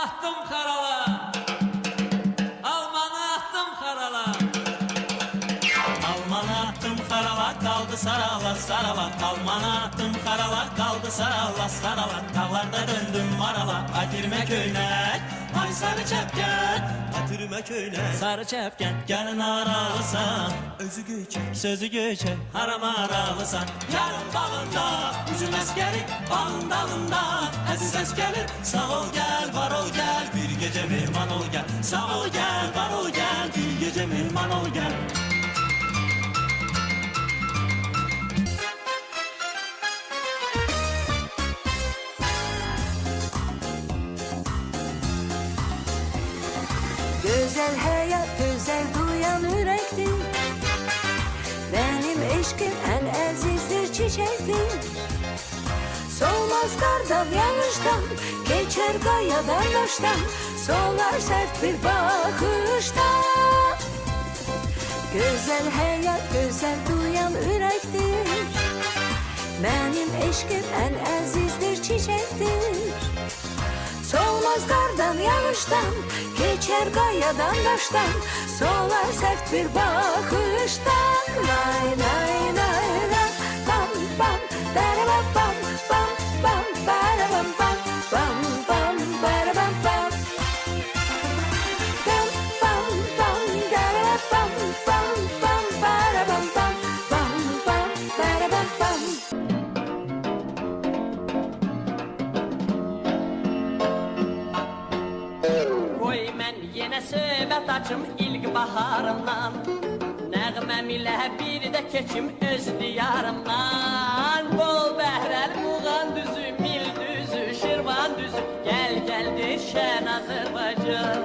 Attım karala, Almanı attım karala. Almanı attım karala, kaldı sarala sarala. Almanı attım karala, kaldı sarala sarala. Dağlarda döndüm marala, Atirme köyüne. Ay sarı çepken, Atirme köyüne. Sarı çepken, gelin aralısan, özü göçer, sözü göçer. Harama aralısan, yarın bağında, üzüm eskeri, bağın dalında. Əziz səs gəlir, sağ ol gel, var ol gel. Bir gece mehman ol gel, sağ ol gel, var ol gel. Bir gece mehman ol gel. Güzel hayat, güzel duyan yürektir. Benim eşkim en azizdir, çiçektir. Solmaz kardan, yağıştan, geçer kayadan, taştan. Solar sert bir bakıştan. Güzel hayat, güzel duyan yürektir. Benim eşkim en azizdir, çiçektir. Solmaz kardan, yağıştan, geçer kayadan, taştan. Solar sert bir bakıştan. Lay lay lay lay, bam bam, darabam bam bam bam, barabam bam bam bam, barabam bam. Bam bam bam, darabam bam bam, barabam bam bam bam, barabam bam. Qoy mən yenə söhbət açım ilk baharımdan. Nəğməm ilə bir də keçim öz diyarımdan. Bol bəhrəl Muğan düzü, Mil düzü, Şirvan düzü. Gəl gəldir şən Azərbaycan.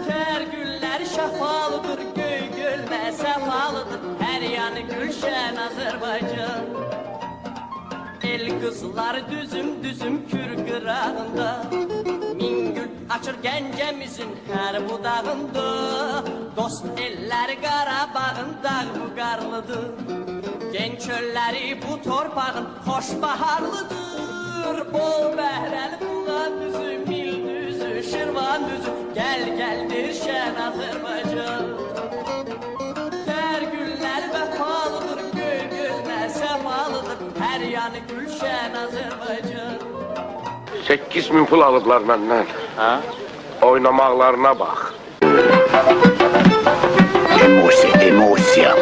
Tər güllər şəfalıdır, göy gölmə səfalıdır. Hər yanı gülşən Azərbaycan. El kızlar düzüm düzüm kür qırağında. Min gül açır gəncəmizin hər budağında. Dost ellər Qarabağın dağ buqarlıdır. Gen çölləri bu torpağın xoş baharlıdır. Bol bəhrəl Muğan düzü, Mil düzü, Şirvan düzü. Gəl gəldir şən Azərbaycan. Tər güllər vəfalıdır, göy gözlə səfalıdır. Hər yanı gülşən Azərbaycan. 8.000 pul alıblar məndən. Ha? Oynamaqlarına bax. Emosiya.